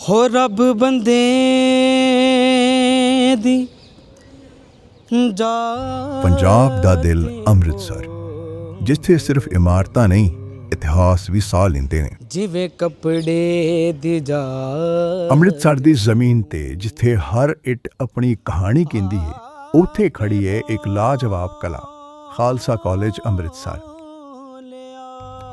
हो रब बंदे दी ਪੰਜਾਬ ਦਾ ਦਿਲ ਅੰਮ੍ਰਿਤਸਰ, ਜਿੱਥੇ ਸਿਰਫ ਇਮਾਰਤਾਂ ਨਹੀਂ ਇਤਿਹਾਸ ਵੀ ਸਾਹ ਲੈਂਦੇ ਨੇ। ਜਿਵੇਂ ਕੱਪੜੇ ਦੀ ਜਾ ਅੰਮ੍ਰਿਤਸਰ ਦੀ ਜ਼ਮੀਨ ਤੇ ਜਿੱਥੇ ਹਰ ਇੱਟ ਆਪਣੀ ਕਹਾਣੀ ਕਹਿੰਦੀ ਹੈ, ਉੱਥੇ ਖੜੀ ਹੈ ਇੱਕ ਲਾਜਵਾਬ ਕਲਾ, ਖਾਲਸਾ ਕਾਲਜ ਅੰਮ੍ਰਿਤਸਰ।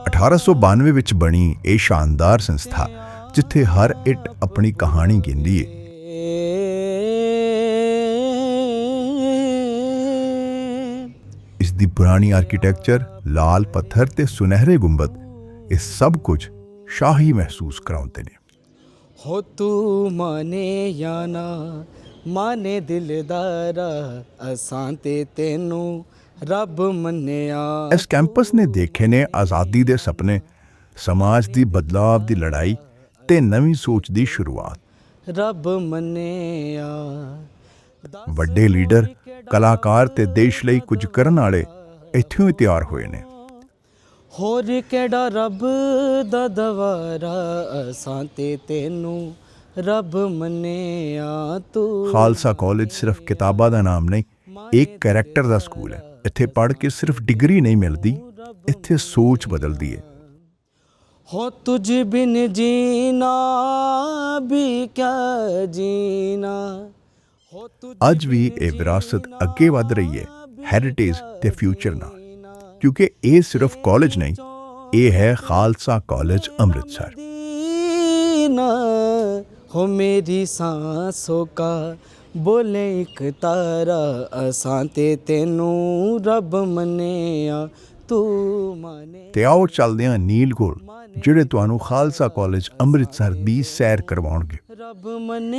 1892 ਵਿੱਚ ਬਣੀ ਇਹ ਸ਼ਾਨਦਾਰ ਸੰਸਥਾ ਜਿੱਥੇ ਹਰ ਇੱਟ ਆਪਣੀ ਕਹਾਣੀ ਕਹਿੰਦੀ ਹੈ। ਇਸ ਦੀ ਪੁਰਾਣੀ ਆਰਕੀਟੈਕਚਰ, ਲਾਲ ਪੱਥਰ ਤੇ ਸੁਨਹਿਰੇ ਗੁੰਬਦ, ਇਹ ਸਭ ਕੁਝ ਸ਼ਾਹੀ ਮਹਿਸੂਸ ਕਰਾਉਂਦੇ ਨੇ। ਹੋ ਤੂੰ ਮਾਨੇ ਜਾਂ ਨਾ ਮਾਨੇ ਦਿਲਦਾਰਾ, ਅਸਾਂ ਤੇ ਤੈਨੂੰ ਰੱਬ ਮੰਨਿਆ। ਇਸ ਕੈਂਪਸ ਨੇ ਦੇਖੇ ਨੇ ਆਜ਼ਾਦੀ ਦੇ ਸੁਪਨੇ, ਸਮਾਜ ਦੀ ਬਦਲਾਵ ਦੀ ਲੜਾਈ ਤੇ ਨਵੀਂ ਸੋਚ ਦੀ ਸ਼ੁਰੂਆਤ। ਰੱਬ ਮੰਨਿਆ ਵੱਡੇ ਲੀਡਰ, ਕਲਾਕਾਰ ਤੇ ਦੇਸ਼ ਲਈ ਕੁਝ ਕਰਨ ਵਾਲੇ ਇੱਥੋਂ ਹੀ ਤਿਆਰ ਹੋਏ ਨੇ। ਹੋਰ ਕਿਹੜਾ ਰੱਬ ਦਾ ਦਵਾਰਾ, ਅਸਾਂ ਤੇ ਤੈਨੂੰ ਰੱਬ ਮੰਨਿਆ ਤੂੰ। ਖਾਲਸਾ ਕਾਲਜ ਸਿਰਫ ਕਿਤਾਬਾਂ ਦਾ ਨਾਮ ਨਹੀਂ, ਇੱਕ ਕੈਰੈਕਟਰ ਦਾ ਸਕੂਲ ਹੈ। ਇੱਥੇ ਪੜ੍ਹ ਕੇ ਸਿਰਫ ਡਿਗਰੀ ਨਹੀਂ ਮਿਲਦੀ, ਇੱਥੇ ਸੋਚ ਬਦਲਦੀ ਹੈ। ਹੋ ਤੁਝ ਬਿਨ ਜੀਣਾ ਵੀ ਕਿਆ ਜੀਣਾ। ਅੱਜ ਵੀ ਇਹ ਵਿਰਾਸਤ ਅੱਗੇ ਵਧ ਰਹੀ ਹੈ, ਹੈਰੀਟੇਜ ਤੇ ਫਿਊਚਰ ਨਾਲ, ਕਿਉਂਕਿ ਇਹ ਸਿਰਫ ਕਾਲਜ ਨਹੀਂ, ਇਹ ਹੈ ਖਾਲਸਾ ਕਾਲਜ ਅੰਮ੍ਰਿਤਸਰ। ਹੋ ਮੇਰੀ ਸਾਂਸੋਂ ਕਾ ਬੋਲੇ ਇੱਕ ਤਾਰਾ, ਅਸਾਂ ਤੇ ਤੈਨੂੰ ਰੱਬ ਮੰਨਿਆ ਤੂੰ ਮਾਨੇ। ਤੇ ਆਓ ਚੱਲਦੇ ਹਾਂ ਨੀਲ ਕੋਲ, ਜਿਹੜੇ ਤੁਹਾਨੂੰ ਖਾਲਸਾ ਕਾਲਜ ਅੰਮ੍ਰਿਤਸਰ ਦੀ ਸੈਰ ਕਰਵਾਉਣਗੇ। ਰੱਬ ਮੰਨਿਆ।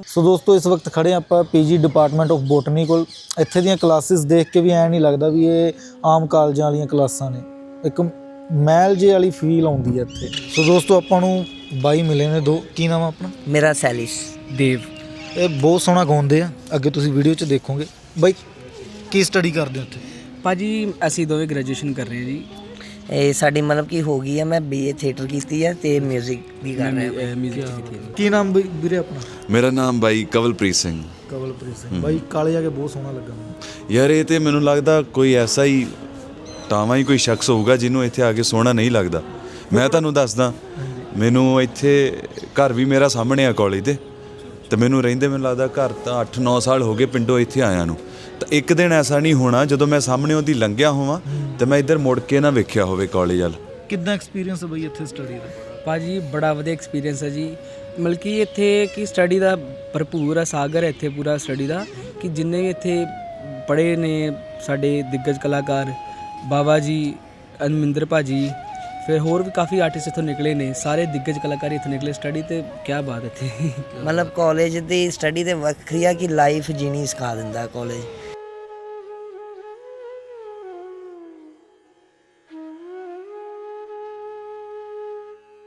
ਸੋ ਦੋਸਤੋ, ਇਸ ਵਕਤ ਖੜੇ ਆਪਾਂ ਪੀਜੀ ਡਿਪਾਰਟਮੈਂਟ ਆਫ ਬੋਟਨੀ ਕੋਲ। ਇੱਥੇ ਦੀਆਂ ਕਲਾਸਿਸ ਦੇਖ ਕੇ ਵੀ ਐਂ ਨਹੀਂ ਲੱਗਦਾ ਵੀ ਇਹ ਆਮ ਕਾਲਜਾਂ ਵਾਲੀਆਂ ਕਲਾਸਾਂ ਨੇ, ਇੱਕ ਮਹਿਲ ਜੇ ਵਾਲੀ ਫੀਲ ਆਉਂਦੀ ਹੈ ਇੱਥੇ। ਸੋ ਦੋਸਤੋ, ਆਪਾਂ ਨੂੰ ਬਾਈ ਮਿਲੇ ਨੇ ਦੋ। ਕੀ ਨਾਮ ਆ ਆਪਣਾ? ਮੇਰਾ ਸੈਲਿਸ ਦੇਵ। ਇਹ ਬਹੁਤ ਸੋਹਣਾ ਗਾਉਂਦੇ ਆ, ਅੱਗੇ ਤੁਸੀਂ ਵੀਡੀਓ 'ਚ ਦੇਖੋਗੇ। ਬਾਈ ਕੀ ਸਟੱਡੀ ਕਰਦੇ ਹੋ ਇੱਥੇ? ਭਾਜੀ ਅਸੀਂ ਦੋਵੇਂ ਗ੍ਰੈਜੂਏਸ਼ਨ ਕਰ ਰਹੇ ਹਾਂ ਜੀ। ਇਹ ਸਾਡੀ ਮਤਲਬ ਕਿ ਹੋ ਗਈ ਹੈ, ਮੈਂ BA ਥੀਏਟਰ ਕੀਤੀ ਹੈ ਤੇ ਮਿਊਜ਼ਿਕ ਵੀ ਕਰ ਰਿਹਾ। ਕੀ ਨਾਮ ਵੀਰੇ ਆਪਣਾ? ਮੇਰਾ ਨਾਮ ਬਾਈ ਕਵਲਪ੍ਰੀਤ ਸਿੰਘ। ਕਵਲਪ੍ਰੀਤ ਸਿੰਘ। ਬਾਈ ਕਾਲੇ ਜਾ ਕੇ ਬਹੁਤ ਸੋਹਣਾ ਲੱਗਾ ਮੈਨੂੰ। ਯਾਰ ਇਹ ਤੇ ਮੈਨੂੰ ਲੱਗਦਾ ਕੋਈ ਐਸਾ ਹੀ ਟਾਵਾਂ ਹੀ ਕੋਈ ਸ਼ਖਸ ਹੋਊਗਾ ਜਿਹਨੂੰ ਇੱਥੇ ਆ ਕੇ ਸੋਹਣਾ ਨਹੀਂ ਲੱਗਦਾ। ਮੈਂ ਤੁਹਾਨੂੰ ਦੱਸਦਾ, ਮੈਨੂੰ ਇੱਥੇ ਘਰ ਵੀ ਮੇਰਾ ਸਾਹਮਣੇ ਆ ਕਾਲਜ ਦੇ, ਤੇ ਮੈਨੂੰ ਰਹਿੰਦੇ ਮੈਨੂੰ ਲੱਗਦਾ ਘਰ ਤਾਂ 8-9 ਸਾਲ ਹੋ ਗਏ ਪਿੰਡੋਂ ਇੱਥੇ ਆਇਆ ਨੂੰ। ਤਾਂ ਇੱਕ ਦਿਨ ਐਸਾ ਨਹੀਂ ਹੋਣਾ ਜਦੋਂ ਮੈਂ ਸਾਹਮਣੇ ਉਹਦੀ ਲੰਘਿਆ ਹੋਵਾਂ ਤੇ ਮੈਂ ਇੱਧਰ ਮੁੜ ਕੇ ਨਾ ਵੇਖਿਆ ਹੋਵੇ ਕਾਲਜ ਵੱਲ। ਕਿੱਦਾਂ ਐਕਸਪੀਰੀਅੰਸ ਹੈ ਬਾਈ ਇੱਥੇ ਸਟੱਡੀ ਦਾ? ਭਾਜੀ ਬੜਾ ਵਧੀਆ ਐਕਸਪੀਰੀਅੰਸ ਹੈ ਜੀ। ਮਤਲਬ ਕਿ ਇੱਥੇ ਕਿ ਸਟੱਡੀ ਦਾ ਭਰਪੂਰ ਆ ਸਾਗਰ ਹੈ ਇੱਥੇ ਪੂਰਾ ਸਟੱਡੀ ਦਾ, ਕਿ ਜਿੰਨੇ ਵੀ ਇੱਥੇ ਪੜ੍ਹੇ ਨੇ ਸਾਡੇ ਦਿੱਗਜ ਕਲਾਕਾਰ, ਬਾਬਾ ਜੀ, ਅਨਮਿੰਦਰ ਭਾਜੀ, ਫਿਰ ਹੋਰ ਵੀ ਕਾਫੀ ਆਰਟਿਸਟ ਇੱਥੋਂ ਨਿਕਲੇ ਨੇ, ਸਾਰੇ ਦਿੱਗਜ ਕਲਾਕਾਰ ਇੱਥੋਂ ਨਿਕਲੇ ਸਟੱਡੀ ਤੇ। ਕਿਆ ਬਾਤ ਇੱਥੇ ਮਤਲਬ ਕਾਲਜ ਦੀ ਸਟੱਡੀ ਤੇ ਵੱਖਰੀ ਆ ਕਿ ਲਾਈਫ ਜੀਣੀ ਸਿਖਾ ਦਿੰਦਾ ਕਾਲਜ।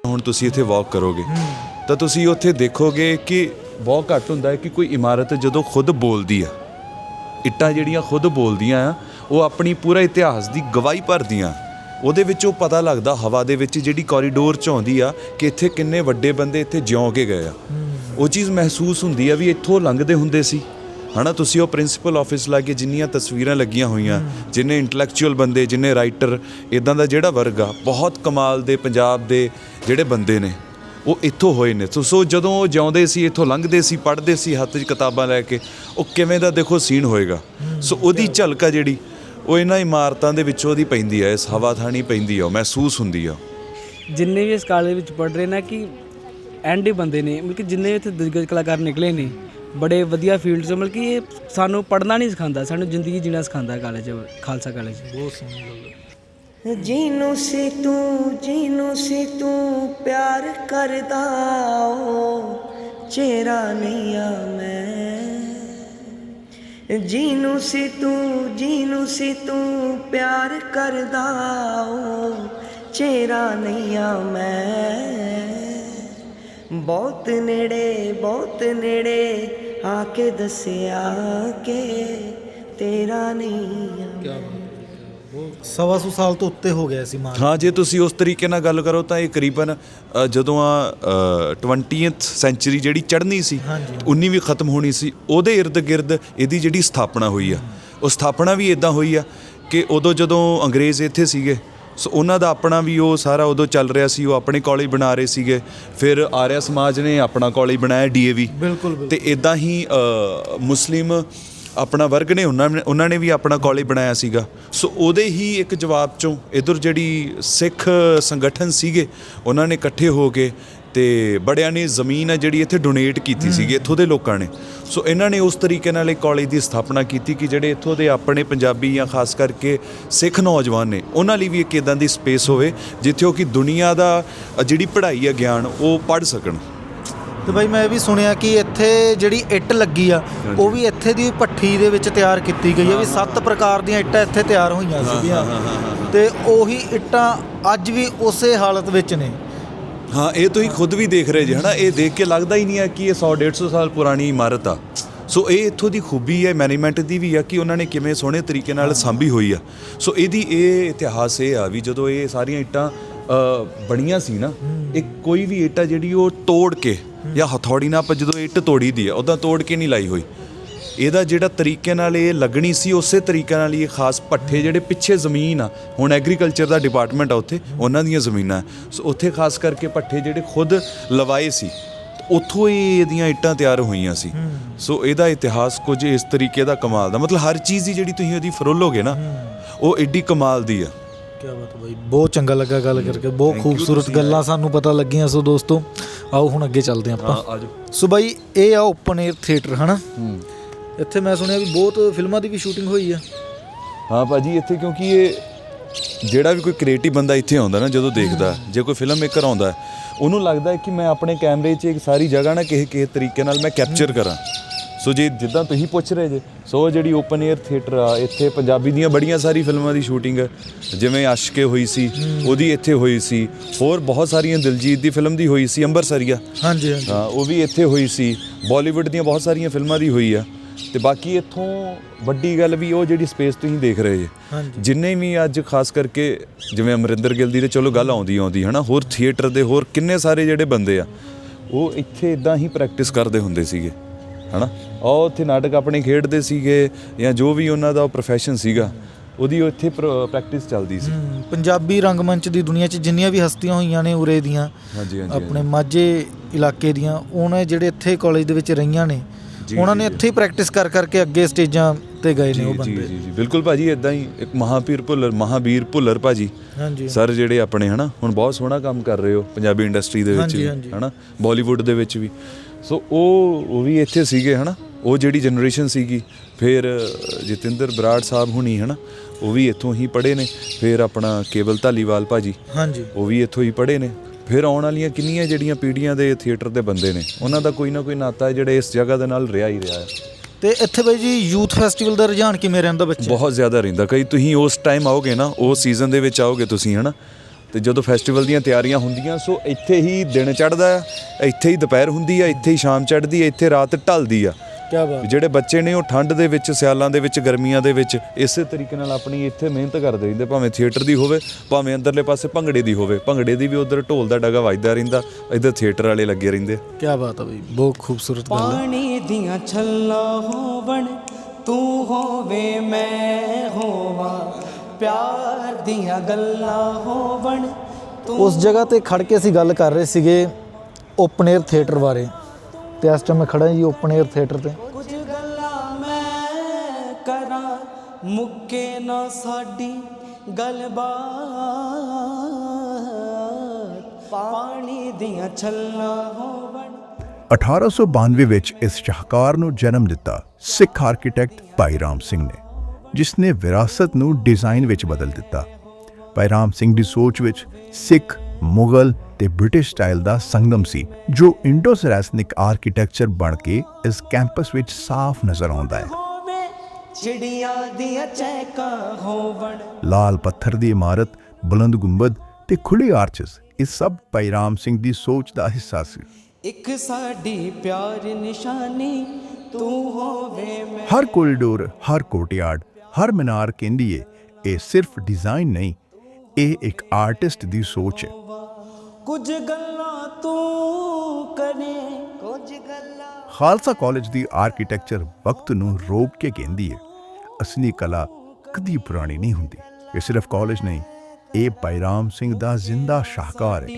ਹੁਣ ਤੁਸੀਂ ਇੱਥੇ ਵਾਕ ਕਰੋਗੇ ਤਾਂ ਤੁਸੀਂ ਉੱਥੇ ਦੇਖੋਗੇ ਕਿ ਬਹੁਤ ਘੱਟ ਹੁੰਦਾ ਹੈ ਕਿ ਕੋਈ ਇਮਾਰਤ ਜਦੋਂ ਖੁਦ ਬੋਲਦੀ ਆ, ਇੱਟਾਂ ਜਿਹੜੀਆਂ ਖੁਦ ਬੋਲਦੀਆਂ ਆ, ਉਹ ਆਪਣੀ ਪੂਰਾ ਇਤਿਹਾਸ ਦੀ ਗਵਾਹੀ ਭਰਦੀਆਂ। ਉਹਦੇ ਵਿੱਚੋਂ ਪਤਾ ਲੱਗਦਾ ਹਵਾ ਦੇ ਵਿੱਚ ਜਿਹੜੀ ਕੋਰੀਡੋਰ 'ਚ ਆਉਂਦੀ ਆ ਕਿ ਇੱਥੇ ਕਿੰਨੇ ਵੱਡੇ ਬੰਦੇ ਇੱਥੇ ਜਿਉਂ ਕੇ ਗਏ ਆ। ਉਹ ਚੀਜ਼ ਮਹਿਸੂਸ ਹੁੰਦੀ ਆ ਵੀ ਇੱਥੋਂ ਲੰਘਦੇ ਹੁੰਦੇ ਸੀ, ਹੈ ਨਾ। ਤੁਸੀਂ ਉਹ ਪ੍ਰਿੰਸੀਪਲ ਆਫਿਸ ਲਾ ਕੇ ਜਿੰਨੀਆਂ ਤਸਵੀਰਾਂ ਲੱਗੀਆਂ ਹੋਈਆਂ, ਜਿੰਨੇ ਇੰਟੈਲੈਕਚੁਅਲ ਬੰਦੇ, ਜਿੰਨੇ ਰਾਈਟਰ, ਇੱਦਾਂ ਦਾ ਜਿਹੜਾ ਵਰਗ ਆ, ਬਹੁਤ ਕਮਾਲ ਦੇ ਪੰਜਾਬ ਦੇ ਜਿਹੜੇ ਬੰਦੇ ਨੇ ਉਹ ਇੱਥੋਂ ਹੋਏ ਨੇ। ਸੋ ਜਦੋਂ ਉਹ ਜਿਉਂਦੇ ਸੀ, ਇੱਥੋਂ ਲੰਘਦੇ ਸੀ, ਪੜ੍ਹਦੇ ਸੀ ਹੱਥ 'ਚ ਕਿਤਾਬਾਂ ਲੈ ਕੇ, ਉਹ ਕਿਵੇਂ ਦਾ ਦੇਖੋ ਸੀਨ ਹੋਏਗਾ। ਸੋ ਉਹਦੀ ਝਲਕ ਆ ਜਿਹੜੀ ਉਹ ਇਹਨਾਂ ਇਮਾਰਤਾਂ ਦੇ ਵਿੱਚੋਂ ਉਹਦੀ ਪੈਂਦੀ ਆ, ਇਸ ਹਵਾ ਥਾਣੀ ਪੈਂਦੀ ਆ, ਉਹ ਮਹਿਸੂਸ ਹੁੰਦੀ ਆ। ਜਿੰਨੇ ਵੀ ਇਸ ਕਾਲਜ ਵਿੱਚ ਪੜ੍ਹ ਰਹੇ ਨਾ, ਕਿ ਐਂਡ ਹੀ ਬੰਦੇ ਨੇ, ਮਤਲਬ ਕਿ ਜਿੰਨੇ ਇੱਥੇ ਦਿੱਗਜ ਕਲਾਕਾਰ ਨਿਕਲੇ ਨੇ ਬੜੇ ਵਧੀਆ ਫੀਲਡ 'ਚੋਂ, ਮਤਲਬ ਕਿ ਇਹ ਸਾਨੂੰ ਪੜ੍ਹਨਾ ਨਹੀਂ ਸਿਖਾਉਂਦਾ, ਸਾਨੂੰ ਜ਼ਿੰਦਗੀ ਜੀਣਾ ਸਿਖਾਉਂਦਾ ਕਾਲਜ, ਖਾਲਸਾ ਕਾਲਜ। ਬਹੁਤ ਸੋਹਣੀ ਗੱਲ ਹੈ। ਜਿਹਨੂੰ ਸੀ ਤੂੰ ਪਿਆਰ ਕਰਦਾ, ਉਹ ਚਿਹਰਾ ਨਹੀਂ ਆ ਮੈਂ। ਜਿਹਨੂੰ ਸੀ ਤੂੰ ਪਿਆਰ ਕਰਦਾ, ਉਹ ਚਿਹਰਾ ਨਹੀਂ ਆ ਮੈਂ। ਬਹੁਤ ਨੇੜੇ ਆ ਕੇ ਦੱਸਿਆ ਕਿ ਤੇਰਾ ਨਹੀਂ ਆ। 125 ਸਾਲ ਤੋਂ ਉੱਤੇ ਹੋ ਗਿਆ ਸੀ ਮਾਨ। ਹਾਂ, ਜੇ ਤੁਸੀਂ ਉਸ ਤਰੀਕੇ ਨਾਲ ਗੱਲ ਕਰੋ ਤਾਂ ਇਹ ਕਰੀਬਨ ਜਦੋਂ 20th ਸੈਂਚੁਰੀ ਜਿਹੜੀ ਚੜ੍ਹਨੀ ਸੀ, 19ਵੀਂ ਖਤਮ ਹੋਣੀ ਸੀ, ਉਹਦੇ ਇਰਦ ਗਿਰਦ ਇਹਦੀ ਜਿਹੜੀ ਸਥਾਪਨਾ ਹੋਈ ਆ, ਉਹ ਸਥਾਪਨਾ ਵੀ ਇਦਾਂ ਹੋਈ ਆ ਕਿ ਉਦੋਂ ਜਦੋਂ ਅੰਗਰੇਜ਼ ਇੱਥੇ ਸੀਗੇ, ਸੋ ਉਹਨਾਂ ਦਾ ਆਪਣਾ ਵੀ ਉਹ ਸਾਰਾ ਉਦੋਂ ਚੱਲ ਰਿਹਾ ਸੀ, ਉਹ ਆਪਣੇ ਕਾਲਜ ਬਣਾ ਰਹੇ ਸੀਗੇ। ਫਿਰ ਆਰਿਆ ਸਮਾਜ ਨੇ ਆਪਣਾ ਕਾਲਜ ਬਣਾਇਆ DAV। ਬਿਲਕੁਲ। ਤੇ ਇਦਾਂ ਹੀ ਮੁਸਲਿਮ ਆਪਣਾ ਵਰਗ ਨੇ ਉਹਨਾਂ ਨੇ ਵੀ ਆਪਣਾ ਕਾਲਜ ਬਣਾਇਆ ਸੀਗਾ। ਸੋ ਉਹਦੇ ਹੀ ਇੱਕ ਜਵਾਬ ਚੋਂ ਇੱਧਰ ਜਿਹੜੀ ਸਿੱਖ ਸੰਗਠਨ ਸੀਗੇ, ਉਹਨਾਂ ਨੇ ਇਕੱਠੇ ਹੋ ਕੇ ਤੇ ਬੜਿਆਂ ਨੇ ਜ਼ਮੀਨ ਹੈ ਜਿਹੜੀ ਇੱਥੇ ਡੋਨੇਟ ਕੀਤੀ ਸੀਗੀ ਇੱਥੋਂ ਦੇ ਲੋਕਾਂ ਨੇ। ਸੋ ਇਹਨਾਂ ਨੇ ਉਸ ਤਰੀਕੇ ਨਾਲ ਇੱਕ ਕਾਲਜ ਦੀ ਸਥਾਪਨਾ ਕੀਤੀ ਕਿ ਜਿਹੜੇ ਇੱਥੋਂ ਦੇ ਆਪਣੇ ਪੰਜਾਬੀ ਜਾਂ ਖਾਸ ਕਰਕੇ ਸਿੱਖ ਨੌਜਵਾਨ ਨੇ, ਉਹਨਾਂ ਲਈ ਵੀ ਇੱਕ ਇੱਦਾਂ ਦੀ ਸਪੇਸ ਹੋਵੇ ਜਿੱਥੇ ਉਹ ਕਿ ਦੁਨੀਆ ਦਾ ਜਿਹੜੀ ਪੜ੍ਹਾਈ ਹੈ, ਗਿਆਨ, ਉਹ ਪੜ੍ਹ ਸਕਣ। ਤੇ ਬਾਈ ਮੈਂ ਇਹ ਵੀ ਸੁਣਿਆ ਕਿ ਇੱਥੇ ਜਿਹੜੀ ਇੱਟ ਲੱਗੀ ਆ, ਉਹ ਵੀ ਇੱਥੇ ਦੀ ਭੱਠੀ ਦੇ ਵਿੱਚ ਤਿਆਰ ਕੀਤੀ ਗਈ ਹੈ, ਵੀ 7 ਪ੍ਰਕਾਰ ਦੀਆਂ ਇੱਟਾਂ ਇੱਥੇ ਤਿਆਰ ਹੋਈਆਂ ਸੀਗੀਆਂ ਤੇ ਉਹੀ ਇੱਟਾਂ ਅੱਜ ਵੀ ਉਸੇ ਹਾਲਤ ਵਿੱਚ ਨੇ। ਹਾਂ, ਇਹ ਤੁਸੀਂ ਖੁਦ ਵੀ ਦੇਖ ਰਹੇ ਜੇ, ਹੈ ਨਾ। ਇਹ ਦੇਖ ਕੇ ਲੱਗਦਾ ਹੀ ਨਹੀਂ ਹੈ ਕਿ ਇਹ 100-150 ਸਾਲ ਪੁਰਾਣੀ ਇਮਾਰਤ ਆ। ਸੋ ਇਹ ਇੱਥੋਂ ਦੀ ਖੂਬੀ ਹੈ ਮੈਨੇਜਮੈਂਟ ਦੀ ਵੀ ਆ ਕਿ ਉਹਨਾਂ ਨੇ ਕਿਵੇਂ ਸੋਹਣੇ ਤਰੀਕੇ ਨਾਲ ਸਾਂਭੀ ਹੋਈ ਆ। ਸੋ ਇਹਦੀ ਇਹ ਇਤਿਹਾਸ ਇਹ ਆ ਵੀ ਜਦੋਂ ਇਹ ਸਾਰੀਆਂ ਇੱਟਾਂ ਬਣੀਆਂ ਸੀ ਨਾ, ਇਹ ਕੋਈ ਵੀ ਇੱਟ ਆ ਜਿਹੜੀ ਉਹ ਤੋੜ ਕੇ ਜਾਂ ਹਥੌੜੀ ਨਾਲ ਆਪਾਂ ਜਦੋਂ ਇੱਟ ਤੋੜੀ ਦੀ ਆ, ਉੱਦਾਂ ਤੋੜ ਕੇ ਨਹੀਂ ਲਾਈ ਹੋਈ। ਇਹਦਾ ਜਿਹੜਾ ਤਰੀਕੇ ਨਾਲ ਇਹ ਲੱਗਣੀ ਸੀ, ਉਸੇ ਤਰੀਕੇ ਨਾਲ ਹੀ ਇਹ ਖਾਸ ਭੱਠੇ ਜਿਹੜੇ ਪਿੱਛੇ ਜ਼ਮੀਨ ਆ, ਹੁਣ ਐਗਰੀਕਲਚਰ ਦਾ ਡਿਪਾਰਟਮੈਂਟ ਆ ਉੱਥੇ, ਉਹਨਾਂ ਦੀਆਂ ਜ਼ਮੀਨਾਂ। ਸੋ ਉੱਥੇ ਖਾਸ ਕਰਕੇ ਭੱਠੇ ਜਿਹੜੇ ਖੁਦ ਲਵਾਏ ਸੀ, ਉੱਥੋਂ ਹੀ ਇਹਦੀਆਂ ਇੱਟਾਂ ਤਿਆਰ ਹੋਈਆਂ ਸੀ। ਸੋ ਇਹਦਾ ਇਤਿਹਾਸ ਕੁਝ ਇਸ ਤਰੀਕੇ ਦਾ ਕਮਾਲ ਦਾ, ਮਤਲਬ ਹਰ ਚੀਜ਼ ਦੀ ਜਿਹੜੀ ਤੁਸੀਂ ਉਹਦੀ ਫਰੋਲੋਗੇ ਨਾ, ਉਹ ਐਡੀ ਕਮਾਲ ਦੀ ਆ। ਕਿਆ ਬਾਤ ਹੈ ਬਾਈ, ਬਹੁਤ ਚੰਗਾ ਲੱਗਾ ਗੱਲ ਕਰਕੇ, ਬਹੁਤ ਖੂਬਸੂਰਤ ਗੱਲਾਂ ਸਾਨੂੰ ਪਤਾ ਲੱਗੀਆਂ। ਸੋ ਦੋਸਤੋ ਆਓ ਹੁਣ ਅੱਗੇ ਚੱਲਦੇ ਆਪਾਂ। ਸੋ ਬਾਈ ਇਹ ਆ ਓਪਨ 에ਅਰ ਥੀਏਟਰ, ਹੈ ਨਾ। ਇੱਥੇ ਮੈਂ ਸੁਣਿਆ ਵੀ ਬਹੁਤ ਫਿਲਮਾਂ ਦੀ ਵੀ ਸ਼ੂਟਿੰਗ ਹੋਈ ਆ। ਹਾਂ ਭਾਜੀ, ਇੱਥੇ ਕਿਉਂਕਿ ਇਹ ਜਿਹੜਾ ਵੀ ਕੋਈ ਕ੍ਰੀਏਟਿਵ ਬੰਦਾ ਇੱਥੇ ਆਉਂਦਾ ਨਾ, ਜਦੋਂ ਦੇਖਦਾ, ਜੇ ਕੋਈ ਫਿਲਮ ਮੇਕਰ ਆਉਂਦਾ, ਉਹਨੂੰ ਲੱਗਦਾ ਕਿ ਮੈਂ ਆਪਣੇ ਕੈਮਰੇ 'ਚ ਇੱਕ ਸਾਰੀ ਜਗ੍ਹਾ ਨਾ ਕਿਸੇ ਤਰੀਕੇ ਨਾਲ ਮੈਂ ਕੈਪਚਰ ਕਰਾਂ। ਸੋ ਜੇ ਜਿੱਦਾਂ ਤੁਸੀਂ ਪੁੱਛ ਰਹੇ ਜੇ, ਸੋ ਜਿਹੜੀ ਓਪਨ 에ਅਰ ਥੀਏਟਰ ਆ, ਇੱਥੇ ਪੰਜਾਬੀ ਦੀਆਂ ਬੜੀਆਂ ਸਾਰੀ ਫਿਲਮਾਂ ਦੀ ਸ਼ੂਟਿੰਗ, ਜਿਵੇਂ ਆਸ਼ਕੇ ਹੋਈ ਸੀ, ਉਹਦੀ ਇੱਥੇ ਹੋਈ ਸੀ। ਹੋਰ ਬਹੁਤ ਸਾਰੀਆਂ, ਦਿਲਜੀਤ ਦੀ ਫਿਲਮ ਦੀ ਹੋਈ ਸੀ ਅੰਬਰਸਰੀਆ, ਹਾਂਜੀ ਹਾਂ, ਉਹ ਵੀ ਇੱਥੇ ਹੋਈ ਸੀ। ਬਾਲੀਵੁੱਡ ਦੀਆਂ ਬਹੁਤ ਸਾਰੀਆਂ ਫਿਲਮਾਂ ਦੀ ਹੋਈ ਆ। ਤੇ ਬਾਕੀ ਇੱਥੋਂ ਵੱਡੀ ਗੱਲ ਵੀ ਉਹ ਜਿਹੜੀ ਸਪੇਸ ਤੁਸੀਂ ਦੇਖ ਰਹੇ ਜੇ, ਜਿੰਨੇ ਵੀ ਅੱਜ ਖਾਸ ਕਰਕੇ ਜਿਵੇਂ ਅਮਰਿੰਦਰ ਗਿੱਲ ਦੀ ਤੇ ਚਲੋ ਗੱਲ ਆਉਂਦੀ ਹੈ ਨਾ, ਹੋਰ ਥੀਏਟਰ ਦੇ ਹੋਰ ਕਿੰਨੇ ਸਾਰੇ ਜਿਹੜੇ ਬੰਦੇ ਆ, ਉਹ ਇੱਥੇ ਇਦਾਂ ਹੀ ਪ੍ਰੈਕਟਿਸ ਕਰਦੇ ਹੁੰਦੇ ਸੀਗੇ, ਹੈ ਨਾ। ਉਹ ਉੱਥੇ ਨਾਟਕ ਆਪਣੇ ਖੇਡਦੇ ਸੀਗੇ ਜਾਂ ਜੋ ਵੀ ਉਹਨਾਂ ਦਾ ਪ੍ਰੋਫੈਸ਼ਨ ਸੀਗਾ, ਉਹਦੀ ਇੱਥੇ ਪ੍ਰੈਕਟਿਸ ਚੱਲਦੀ ਸੀ। ਪੰਜਾਬੀ ਰੰਗਮੰਚ ਦੀ ਦੁਨੀਆ 'ਚ ਜਿੰਨੀਆਂ ਵੀ ਹਸਤੀਆਂ ਹੋਈਆਂ ਨੇ ਉਰੇ ਦੀਆਂ, ਆਪਣੇ ਮਾਝੇ ਇਲਾਕੇ ਦੀਆਂ, ਉਹਨਾਂ ਜਿਹੜੇ ਇੱਥੇ ਕਾਲਜ ਦੇ ਵਿੱਚ ਰਹੀਆਂ ਨੇ, ਉਹਨਾਂ ਨੇ ਇੱਥੇ ਹੀ ਪ੍ਰੈਕਟਿਸ ਕਰਕੇ ਅੱਗੇ ਸਟੇਜਾਂ ਤੇ ਗਏ ਨੇ ਉਹ ਬੰਦੇ। ਜੀ ਬਿਲਕੁਲ ਭਾਜੀ, ਇਦਾਂ ਹੀ ਇੱਕ ਮਹਾਵੀਰ ਭੁੱਲਰ ਭਾਜੀ ਸਰ ਜਿਹੜੇ ਆਪਣੇ, ਹੈ ਨਾ, ਹੁਣ ਬਹੁਤ ਸੋਹਣਾ ਕੰਮ ਕਰ ਰਹੇ ਹੋ ਪੰਜਾਬੀ ਇੰਡਸਟਰੀ ਦੇ ਵਿੱਚ ਵੀ, ਹੈ ਨਾ, ਬਾਲੀਵੁੱਡ ਦੇ ਵਿੱਚ ਵੀ। ਸੋ ਉਹ ਵੀ ਇੱਥੇ ਸੀਗੇ, ਹੈ ਨਾ, ਉਹ ਜਿਹੜੀ ਜਨਰੇਸ਼ਨ ਸੀਗੀ। ਫਿਰ ਜਤਿੰਦਰ ਬਰਾੜ ਸਾਹਿਬ ਹੁਣੀ, ਹੈ ਨਾ, ਉਹ ਵੀ ਇੱਥੋਂ ਹੀ ਪੜ੍ਹੇ ਨੇ। ਫਿਰ ਆਪਣਾ ਕੇਵਲ ਧਾਲੀਵਾਲ ਭਾਜੀ, ਉਹ ਵੀ ਇੱਥੋਂ ਹੀ ਪੜ੍ਹੇ ਨੇ। ਫਿਰ ਆਉਣ ਵਾਲੀਆਂ ਕਿੰਨੀਆਂ ਜਿਹੜੀਆਂ ਪੀੜ੍ਹੀਆਂ ਦੇ ਥੀਏਟਰ ਦੇ ਬੰਦੇ ਨੇ, ਉਹਨਾਂ ਦਾ ਕੋਈ ਨਾ ਕੋਈ ਨਾਤਾ ਹੈ ਜਿਹੜਾ ਇਸ ਜਗ੍ਹਾ ਦੇ ਨਾਲ ਰਿਹਾ ਹੀ ਰਿਹਾ ਹੈ। ਤੇ ਇੱਥੇ ਬਾਈ ਜੀ ਯੂਥ ਫੈਸਟੀਵਲ ਦਾ ਰੁਝਾਨ ਕਿਵੇਂ ਰਹਿੰਦਾ ਬੱਚੇ? ਬਹੁਤ ਜ਼ਿਆਦਾ ਰਹਿੰਦਾ। ਕਈ ਤੁਸੀਂ ਉਸ ਟਾਈਮ ਆਓਗੇ ਨਾ, ਉਸ ਸੀਜ਼ਨ ਦੇ ਵਿੱਚ ਆਓਗੇ ਤੁਸੀਂ, ਹੈ ਨਾ, ਤੇ ਜਦੋਂ ਫੈਸਟੀਵਲ ਦੀਆਂ ਤਿਆਰੀਆਂ ਹੁੰਦੀਆਂ, ਸੋ ਇੱਥੇ ਹੀ ਦਿਨ ਚੜ੍ਹਦਾ, ਇੱਥੇ ਹੀ ਦੁਪਹਿਰ ਹੁੰਦੀ ਆ, ਇੱਥੇ ਹੀ ਸ਼ਾਮ ਚੜ੍ਹਦੀ ਹੈ, ਇੱਥੇ ਰਾਤ ਢਲਦੀ ਆ। ਕਿਆ ਬਾਤ। ਜਿਹੜੇ ਬੱਚੇ ਨੇ ਉਹ ਠੰਡ ਦੇ ਵਿੱਚ, ਸਿਆਲਾਂ ਦੇ ਵਿੱਚ, ਗਰਮੀਆਂ ਦੇ ਵਿੱਚ ਇਸੇ ਤਰੀਕੇ ਨਾਲ ਆਪਣੀ ਇੱਥੇ ਮਿਹਨਤ ਕਰਦੇ ਰਹਿੰਦੇ, ਭਾਵੇਂ ਥੀਏਟਰ ਦੀ ਹੋਵੇ, ਭਾਵੇਂ ਅੰਦਰਲੇ ਪਾਸੇ ਭੰਗੜੇ ਦੀ ਹੋਵੇ। ਭੰਗੜੇ ਦੀ ਵੀ ਉਧਰ ਢੋਲ ਦਾ ਡਗਾ ਵੱਜਦਾ ਰਹਿੰਦਾ, ਇੱਧਰ ਥੀਏਟਰ ਵਾਲੇ ਲੱਗੇ ਰਹਿੰਦੇ। ਕਿਆ ਬਾਤ ਹੈ ਬਈ, ਬਹੁਤ ਖੂਬਸੂਰਤ ਗੱਲ ਹੈ। ਪਾਣੀ ਦੀਆਂ ਛੱਲਾਂ ਹੋਵਣ, ਤੂੰ ਹੋਵੇ ਮੈਂ ਹੋਵਾਂ, ਪਿਆਰ ਦੀਆਂ ਗੱਲਾਂ ਹੋਵਣ। ਉਸ ਜਗ੍ਹਾ ਤੇ ਖੜ ਕੇ ਅਸੀਂ ਗੱਲ ਕਰ ਰਹੇ ਸੀਗੇ ਓਪਨ 에ਅਰ ਥੀਏਟਰ ਬਾਰੇ, ਤੇ ਇਸ ਟਾਈਮ ਮੈਂ ਖੜਾ ਜੀ ਓਪਨ 에ਅਰ ਥੀਏਟਰ ਤੇ। ਕੁਝ ਗੱਲਾਂ ਮੈਂ ਕਰਾਂ, ਮੁੱਕੇ ਨਾ ਸਾਡੀ ਗੱਲਬਾਤ, ਪਾਣੀ ਦੀਆਂ ਛੱਲਾਂ ਹੋਵਣ। 1892 ਵਿੱਚ ਇਸ ਸ਼ਾਹਕਾਰ ਨੂੰ ਜਨਮ ਦਿੱਤਾ ਸਿੱਖ ਆਰਕੀਟੈਕਟ ਭਾਈ ਰਾਮ ਸਿੰਘ ਨੇ, ਜਿਸ ਨੇ ਵਿਰਾਸਤ ਨੂੰ ਡਿਜ਼ਾਈਨ ਵਿੱਚ ਬਦਲ ਦਿੱਤਾ। ਭਾਈ ਰਾਮ ਸਿੰਘ ਦੀ ਸੋਚ ਵਿੱਚ ਸਿੱਖ, ਮੁਗਲ ਤੇ ਬ੍ਰਿਟਿਸ਼ ਸਟਾਈਲ ਦਾ ਸੰਗਮ ਸੀ, ਜੋ ਇੰਡੋ-ਸਰੈਸਨਿਕ ਆਰਕੀਟੈਕਚਰ ਬਣ ਕੇ ਇਸ ਕੈਂਪਸ ਵਿੱਚ ਸਾਫ਼ ਨਜ਼ਰ ਆਉਂਦਾ ਹੈ। ਚਿੜੀਆਂ ਦੀਆਂ ਚਹਿਕਾਂ ਹੋਵਣ, ਲਾਲ ਪੱਥਰ ਦੀ ਇਮਾਰਤ, ਬੁਲੰਦ ਗੁੰਬਦ ਤੇ ਖੁੱਲੇ ਆਰਚਸ, ਇਹ ਸਭ ਭਾਈ ਰਾਮ ਸਿੰਘ ਦੀ ਸੋਚ ਦਾ ਹਿੱਸਾ ਸੀ। ਇੱਕ ਸਾਡੀ ਪਿਆਰ ਨਿਸ਼ਾਨੀ, ਤੂੰ ਹੋਵੇ ਮੈਂ। ਹਰ ਕੋਰੀਡੋਰ, ਹਰ ਕੋਰਟਯਾਰਡ, ਹਰ ਮੀਨਾਰ ਕਹਿੰਦੀ ਏ ਇਹ ਸਿਰਫ ਡਿਜ਼ਾਈਨ ਨਹੀਂ, ਇਹ ਇੱਕ ਆਰਟਿਸਟ ਦੀ ਸੋਚ ਹੈ। ਕੁਝ ਗੱਲਾਂ ਤੂੰ ਕਰੇ, ਕੁਝ ਗੱਲਾਂ ਖਾਲਸਾ ਕਾਲਜ ਦੀ ਆਰਕੀਟੈਕਚਰ ਵਕਤ ਨੂੰ ਰੋਕ ਕੇ ਕਹਿੰਦੀ ਹੈ। ਅਸਲੀ ਕਲਾ ਕਦੀ ਪੁਰਾਣੀ ਨਹੀਂ ਹੁੰਦੀ। ਇਹ ਸਿਰਫ ਕਾਲਜ ਨਹੀਂ, ਇਹ ਭਾਈ ਰਾਮ ਸਿੰਘ ਦਾ ਜ਼ਿੰਦਾ ਸ਼ਾਹਕਾਰ ਹੈ।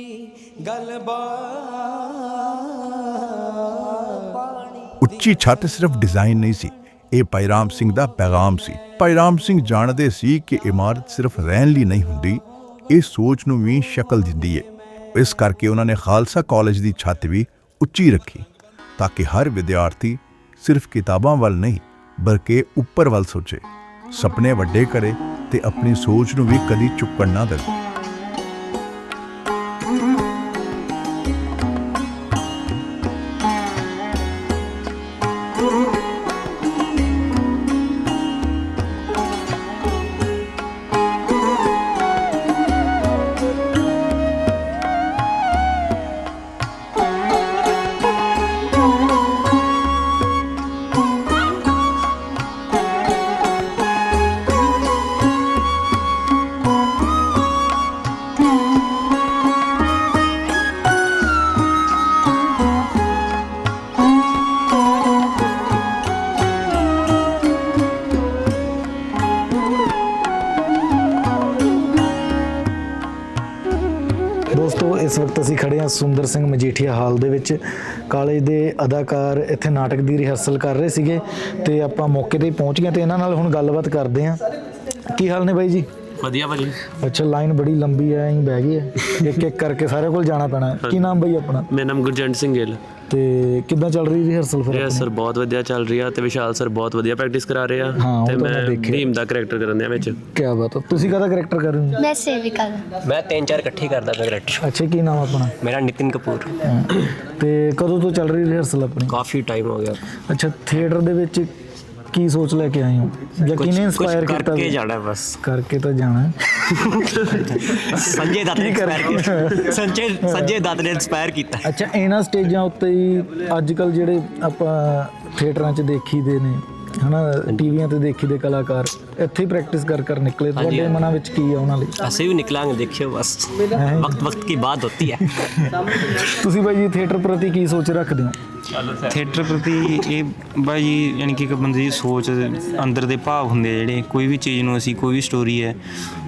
ਉੱਚੀ ਛੱਤ ਸਿਰਫ ਡਿਜ਼ਾਈਨ ਨਹੀਂ ਸੀ, ਇਹ ਭਾਈ ਰਾਮ ਸਿੰਘ ਦਾ ਪੈਗਾਮ ਸੀ। ਭਾਈ ਰਾਮ ਸਿੰਘ ਜਾਣਦੇ ਸੀ ਕਿ ਇਮਾਰਤ ਸਿਰਫ ਰਹਿਣ ਲਈ ਨਹੀਂ ਹੁੰਦੀ, ਇਹ ਸੋਚ ਨੂੰ ਵੀ ਸ਼ਕਲ ਦਿੰਦੀ ਹੈ। ਇਸ ਕਰਕੇ ਉਹਨਾਂ ਨੇ ਖਾਲਸਾ ਕਾਲਜ ਦੀ ਛੱਤ ਵੀ ਉੱਚੀ ਰੱਖੀ, ਤਾਂ ਕਿ ਹਰ ਵਿਦਿਆਰਥੀ ਸਿਰਫ ਕਿਤਾਬਾਂ ਵੱਲ ਨਹੀਂ ਬਲਕਿ ਉੱਪਰ ਵੱਲ ਸੋਚੇ, ਸੁਪਨੇ ਵੱਡੇ ਕਰੇ ਤੇ ਆਪਣੀ ਸੋਚ ਨੂੰ ਵੀ ਕਦੀ ਝੁਕਣ ਨਾ ਦੇਵੇ। ਦੋਸਤੋ, ਇਸ ਵਕਤ ਅਸੀਂ ਖੜੇ ਹਾਂ ਸੁੰਦਰ ਸਿੰਘ ਮਜੀਠੀਆ ਹਾਲ ਦੇ ਵਿੱਚ। ਕਾਲਜ ਦੇ ਅਦਾਕਾਰ ਇੱਥੇ ਨਾਟਕ ਦੀ ਰਿਹਰਸਲ ਕਰ ਰਹੇ ਸੀਗੇ ਤੇ ਆਪਾਂ ਮੌਕੇ ਤੇ ਹੀ ਪਹੁੰਚ ਗਏ ਤੇ ਇਹਨਾਂ ਨਾਲ ਹੁਣ ਗੱਲਬਾਤ ਕਰਦੇ ਹਾਂ। ਕੀ ਹਾਲ ਨੇ ਬਾਈ ਜੀ? ਵਧੀਆ ਭਾਜੀ। ਅੱਛਾ, ਲਾਈਨ ਬੜੀ ਲੰਬੀ ਹੈ, ਅਸੀਂ ਬਹਿ ਗਏ ਆ, ਇੱਕ ਇੱਕ ਕਰਕੇ ਸਾਰੇ ਕੋਲ ਜਾਣਾ ਪੈਣਾ। ਕੀ ਨਾਮ ਬਾਈ ਆਪਣਾ? ਮੇਰਾ ਨਾਮ ਗੁਰਜੰਟ ਸਿੰਘ ਗਿੱਲ। ਤੇ ਕਿੱਦਾਂ ਚੱਲ ਰਹੀ ਰਿਹਰਸਲ ਫਿਰ? ਸਰ ਬਹੁਤ ਵਧੀਆ ਚੱਲ ਰਹੀ ਆ ਤੇ ਵਿਸ਼ਾਲ ਸਰ ਬਹੁਤ ਵਧੀਆ ਪ੍ਰੈਕਟਿਸ ਕਰਾ ਰਹੇ ਆ ਹਾਂ, ਉਹ ਤੇ ਤਾਂ ਮੈਂ ਮੈਂ ਦੇਖਿਆ। ਭੀਮ ਦਾ ਕਰੈਕਟਰ ਕਰਨ ਦਿਆ ਵਿੱਚ। ਕੀ ਬਾਤ ਹੈ। ਤੁਸੀਂ ਕਾਹਦਾ ਕਰੈਕਟਰ ਕਰ ਰਹੇ ਹੋ? ਮੈਂ ਸੇਵਿਕਾ ਦਾ। ਮੈਂ 3-4 ਇਕੱਠੇ ਕਰਦਾ ਪਿਆ ਕਰੈਕਟਰ। ਅੱਛਾ, ਕੀ ਨਾਮ ਆਪਣਾ? ਮੇਰਾ ਨਿਤਿਨ ਕਪੂਰ। ਤੇ ਕਦੋਂ ਤੋਂ ਚੱਲ ਰਹੀ ਰਿਹਰਸਲ ਆਪਣੀ? ਕਾਫੀ ਟਾਈਮ ਹੋ ਗਿਆ। ਅੱਛਾ, ਥੀਏਟਰ ਦੇ ਵਿੱਚ ਕੀ ਸੋਚ ਲੈ ਕੇ ਆਏ ਹੋ ਜਾਂ ਕਿਹਨੇ ਇਨਸਪਾਇਰ ਕੀਤਾ? ਕਰਕੇ ਜਾਣਾ ਬਸ। ਕਰਕੇ ਤਾਂ ਜਾਣਾ। ਸੰਜੇ ਦੱਤ ਨੇ ਇਨਸਪਾਇਰ ਕੀਤਾ। ਸੰਜੇ ਦੱਤ ਨੇ ਇਨਸਪਾਇਰ ਕੀਤਾ। ਅੱਛਾ, ਇਹਨਾਂ ਸਟੇਜਾਂ ਉੱਤੇ ਹੀ ਅੱਜ ਕੱਲ ਜਿਹੜੇ ਆਪਾਂ ਥੀਏਟਰਾਂ 'ਚ ਦੇਖੀਦੇ ਨੇ ਹਨਾ, ਟੀਵੀਆਂ ਤੇ ਦੇਖੀਦੇ ਕਲਾਕਾਰ ਇੱਥੇ ਹੀ ਪ੍ਰੈਕਟਿਸ ਕਰ ਨਿਕਲੇ। ਤੁਹਾਡੇ ਮਨਾਂ ਵਿੱਚ ਕੀ ਆ ਉਹਨਾਂ ਲਈ? ਅਸੀਂ ਵੀ ਨਿਕਲਾਂਗੇ, ਦੇਖਿਓ ਬਸ। ਵਕਤ ਕੀ ਬਾਤ ਹੁੰਦੀ ਹੈ। ਤੁਸੀਂ ਬਾਈ ਜੀ ਥੀਏਟਰ ਪ੍ਰਤੀ ਕੀ ਸੋਚ ਰੱਖਦੇ ਹੋ? ਥੀਏਟਰ ਪ੍ਰਤੀ ਇਹ ਬਾਈ ਜੀ ਯਾਨੀ ਕਿ ਇੱਕ ਬੰਦੇ ਦੀ ਸੋਚ, ਅੰਦਰ ਦੇ ਭਾਵ ਹੁੰਦੇ ਆ ਜਿਹੜੇ, ਕੋਈ ਵੀ ਚੀਜ਼ ਨੂੰ ਅਸੀਂ, ਕੋਈ ਵੀ ਸਟੋਰੀ ਹੈ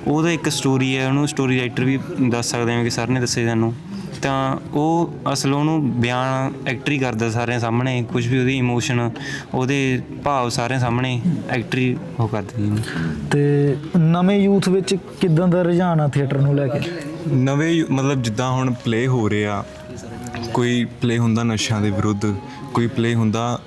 ਉਹਦਾ ਇੱਕ ਸਟੋਰੀ ਹੈ, ਉਹਨੂੰ ਸਟੋਰੀ ਰਾਈਟਰ ਵੀ ਦੱਸ ਸਕਦੇ ਹਾਂ ਕਿ ਸਰ ਨੇ ਦੱਸੇ ਸਾਨੂੰ, ਤਾਂ ਉਹ ਅਸਲ ਉਹਨੂੰ ਬਿਆਨ ਐਕਟਰ ਹੀ ਕਰਦਾ ਸਾਰਿਆਂ ਸਾਹਮਣੇ। ਕੁਝ ਵੀ ਉਹਦੀ ਇਮੋਸ਼ਨ, ਉਹਦੇ ਭਾਵ ਸਾਰਿਆਂ ਸਾਹਮਣੇ ਐਕਟਰ ਹੀ ਉਹ ਕਰਦੀ। ਤੇ ਨਵੇਂ ਯੂਥ ਵਿੱਚ ਕਿੱਦਾਂ ਦਾ ਰੁਝਾਨ ਆ ਥੀਏਟਰ ਨੂੰ ਲੈ ਕੇ? ਨਵੇਂ ਮਤਲਬ ਜਿੱਦਾਂ ਹੁਣ ਪਲੇ ਹੋ ਰਹੇ ਆ, ਕੋਈ ਪਲੇ ਹੁੰਦਾ ਨਸ਼ਿਆਂ ਦੇ ਵਿਰੁੱਧ, ਕੋਈ ਪਲੇ ਹੁੰਦਾ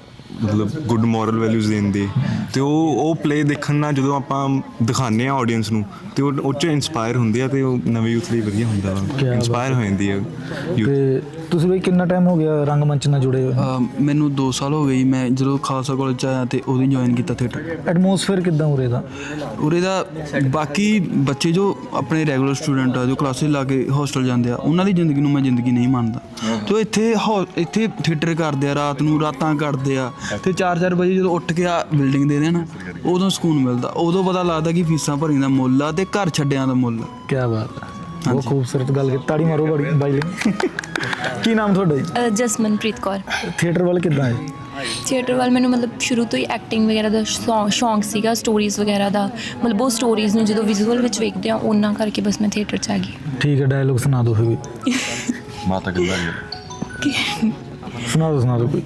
ਮਤਲਬ ਗੁੱਡ ਮੋਰਲ ਵੈਲਿਊਜ਼ ਦੇਣ ਦੇ, ਤੇ ਉਹ ਪਲੇ ਦੇਖਣ ਨਾਲ ਜਦੋਂ ਆਪਾਂ ਦਿਖਾਉਂਦੇ ਆ ਆਡੀਅנס ਨੂੰ ਤੇ ਉਹ 'ਚ ਇੰਸਪਾਇਰ ਹੁੰਦੇ ਆ ਤੇ ਉਹ ਨਵੇਂ ਯੂਥ ਲਈ ਵਧੀਆ ਹੁੰਦਾ ਵਾ, ਇੰਸਪਾਇਰ ਹੋ ਜਾਂਦੀ ਹੈ ਯੂਥ। ਤੇ ਤੁਸੀਂ ਬਈ ਕਿੰਨਾ ਟਾਈਮ ਹੋ ਗਿਆ ਰੰਗਮੰਚ ਨਾਲ ਜੁੜੇ ਹੋਏ? ਮੈਨੂੰ 2 ਸਾਲ ਹੋ ਗਏ। ਮੈਂ ਜਦੋਂ ਖਾਲਸਾ ਕਾਲਜ 'ਚ ਆਇਆ ਤੇ ਉਦੋਂ ਹੀ ਜੁਆਇਨ ਕੀਤਾ ਥੀਏਟਰ। ਐਟਮੋਸਫੇਅਰ ਕਿੱਦਾਂ ਉਰੇ ਦਾ? ਉਰੇ ਦਾ ਬਾਕੀ ਬੱਚੇ ਜੋ ਆਪਣੇ ਰੈਗੂਲਰ ਸਟੂਡੈਂਟ ਆ, ਜੋ ਕਲਾਸਿਸ ਲਾ ਕੇ ਹੋਸਟਲ ਜਾਂਦੇ ਆ, ਉਹਨਾਂ ਦੀ ਜ਼ਿੰਦਗੀ ਨੂੰ ਮੈਂ ਜ਼ਿੰਦਗੀ ਨਹੀਂ ਮੰਨਦਾ। ਤੇ ਇੱਥੇ ਥੀਏਟਰ ਕਰਦੇ ਆ, ਰਾਤਾਂ ਕੱਢਦੇ ਆ ਤੇ 4-4 ਵਜੇ ਜਦੋਂ ਉੱਠ ਕੇ ਆ ਬਿਲਡਿੰਗ ਦੇ ਦੇਣ, ਉਦੋਂ ਸਕੂਨ ਮਿਲਦਾ। ਉਦੋਂ ਪਤਾ ਲੱਗਦਾ ਕਿ ਫੀਸਾਂ ਭਰੀਆਂ ਦਾ ਮੁੱਲ ਆ ਤੇ ਘਰ ਛੱਡਿਆਂ ਦਾ ਮੁੱਲ ਆ। ਕੀ ਬਾਤ ਹੈ, ਬਹੁਤ ਖੂਬਸੂਰਤ ਗੱਲ ਕੀਤੀ। ਤਾੜੀ ਮਾਰੋ ਬੜੀ ਬਾਈ ਲਈ। ਕੀ ਨਾਮ ਤੁਹਾਡਾ ਜੀ? ਜਸਮਨਪ੍ਰੀਤ ਕੌਰ। ਥੀਏਟਰ ਵੱਲ ਕਿੱਦਾਂ ਹੈ? ਥੀਏਟਰ ਵੱਲ ਮੈਨੂੰ ਮਤਲਬ ਸ਼ੁਰੂ ਤੋਂ ਹੀ ਐਕਟਿੰਗ ਵਗੈਰਾ ਦਾ ਸ਼ੌਂਕ ਸੀਗਾ, ਸਟੋਰੀਜ਼ ਵਗੈਰਾ ਦਾ। ਮਤਲਬ ਉਹ ਸਟੋਰੀਜ਼ ਨੂੰ ਜਦੋਂ ਵਿਜ਼ੂਅਲ ਵਿੱਚ ਵੇਖਦੇ ਆ, ਉਹਨਾਂ ਕਰਕੇ ਬਸ ਮੈਂ ਥੀਏਟਰ 'ਚ ਆ ਗਈ। ਠੀਕ ਹੈ, ਡਾਇਲੋਗ ਸੁਣਾ ਦਿਓ ਫਿਰ। ਮਾਤਾ ਕਿੱਦਾਂ ਸੁਣਾ ਦਿਓ ਕੋਈ।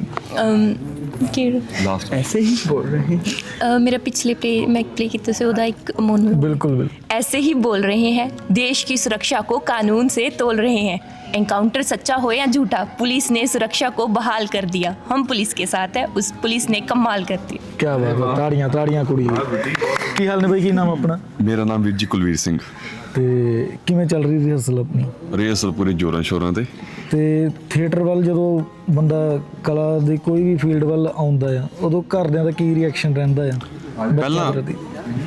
ਲਾਸਟ ऐसे ही बोल रहे हैं। मेरा पिछले मैं प्ले किया से ਉਹਦਾ ਇੱਕ ਮੋਨੋ। बिल्कुल। ऐसे ही बोल रहे हैं, देश की सुरक्षा को कानून से तोल रहे हैं। एनकाउंटर सच्चा हो या झूठा, पुलिस ने सुरक्षा को बहाल कर दिया। हम पुलिस के साथ है, उस पुलिस ने कमाल कर दी। क्या बात है, ਤਾੜੀਆਂ ਕੁੜੀ। ਕੀ ਹਾਲ ਨੇ ਬਾਈ? ਕੀ ਨਾਮ ਆਪਣਾ? ਮੇਰਾ ਨਾਮ ਵੀਰ ਜੀ ਕੁਲਵੀਰ ਸਿੰਘ। ਤੇ ਕਿਵੇਂ ਚੱਲ ਰਹੀ ਰਿਹਰਸਲ ਆਪਣੀ? ਰਿਹਰਸਲ ਪੂਰੇ ਜੋਰਾਂ ਸ਼ੋਰਾਂ ਤੇ। ਤੇ ਥੀਏਟਰ ਵੱਲ ਜਦੋਂ ਬੰਦਾ ਕਲਾ ਦੀ ਕੋਈ ਵੀ ਫੀਲਡ ਵੱਲ ਆਉਂਦਾ ਆ, ਉਦੋਂ ਘਰਦਿਆਂ ਦਾ ਕੀ ਰਿਐਕਸ਼ਨ ਰਹਿੰਦਾ ਆ?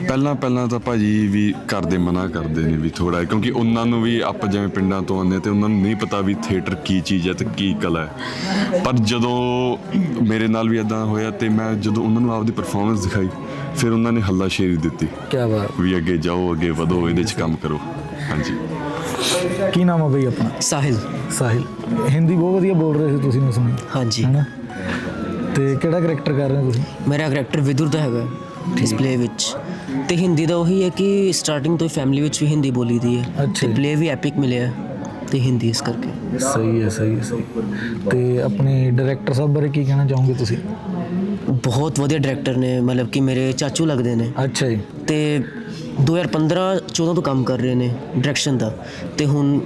ਪਹਿਲਾਂ ਤਾਂ ਭਾਜੀ ਵੀ ਘਰ ਦੇ ਮਨਾ ਕਰਦੇ ਨੇ ਵੀ ਥੋੜਾ, ਕਿਉਂਕਿ ਉਹਨਾਂ ਨੂੰ ਵੀ ਆਪਾਂ ਜਿਵੇਂ ਪਿੰਡਾਂ ਤੋਂ ਆਉਂਦੇ ਤੇ ਉਹਨਾਂ ਨੂੰ ਨਹੀਂ ਪਤਾ ਵੀ ਥੀਏਟਰ ਕੀ ਚੀਜ਼ ਹੈ ਤੇ ਕੀ ਕਲਾ ਹੈ। ਪਰ ਜਦੋਂ ਮੇਰੇ ਨਾਲ ਵੀ ਇਦਾਂ ਹੋਇਆ ਤੇ ਮੈਂ ਜਦੋਂ ਉਹਨਾਂ ਨੂੰ ਆਪਦੀ ਪਰਫਾਰਮੈਂਸ ਦਿਖਾਈ, ਫਿਰ ਉਹਨਾਂ ਨੇ ਹੱਲਾਸ਼ੇਰੀ ਦਿੱਤੀ ਕੀ ਬਾਤ। ਵੀ ਅੱਗੇ ਜਾਓ, ਅੱਗੇ ਵਧੋ, ਇਹਦੇ 'ਚ ਕੰਮ ਕਰੋ। ਹਾਂਜੀ। ਕੀ ਨਾਮ ਹੈ ਬਈ ਆਪਣਾ? ਸਾਹਿਲ। ਸਾਹਿਲ। ਹਿੰਦੀ ਬਹੁਤ ਵਧੀਆ ਬੋਲ ਰਹੇ ਸੀ ਤੁਸੀਂ, ਮੈਂ ਸੁਣੀ। ਹਾਂਜੀ। ਹੈਨਾ, ਤੇ ਕਿਹੜਾ ਕਰੈਕਟਰ ਕਰ ਰਹੇ ਹੋ ਤੁਸੀਂ? ਮੇਰਾ ਕਰੈਕਟਰ ਵਿਦੁਰ ਦਾ ਹੈਗਾ ਇਸ ਪਲੇ ਵਿੱਚ, ਤੇ ਹਿੰਦੀ ਦਾ ਉਹੀ ਹੈ ਕਿ ਸਟਾਰਟਿੰਗ ਤੋਂ ਹੀ ਫੈਮਿਲੀ ਵਿੱਚ ਵੀ ਹਿੰਦੀ ਬੋਲੀ ਦੀ ਹੈ ਤੇ ਪਲੇ ਵੀ ਐਪਿਕ ਮਿਲਿਆ ਤੇ ਹਿੰਦੀ ਇਸ ਕਰਕੇ। ਸਹੀ ਹੈ, ਸਹੀ ਹੈ, ਸਹੀ। ਤੇ ਆਪਣੇ ਡਾਇਰੈਕਟਰ ਸਾਹਿਬ ਬਾਰੇ ਕੀ ਕਹਿਣਾ ਚਾਹੋਗੇ ਤੁਸੀਂ? ਬਹੁਤ ਵਧੀਆ ਡਾਇਰੈਕਟਰ ਨੇ, ਮਤਲਬ ਕਿ ਮੇਰੇ ਚਾਚੂ ਲੱਗਦੇ ਨੇ। ਅੱਛਾ ਜੀ। ਤੇ 2015-14 ਤੋਂ ਕੰਮ ਕਰ ਰਹੇ ਨੇ ਡਾਇਰੈਕਸ਼ਨ ਦਾ, ਤੇ ਹੁਣ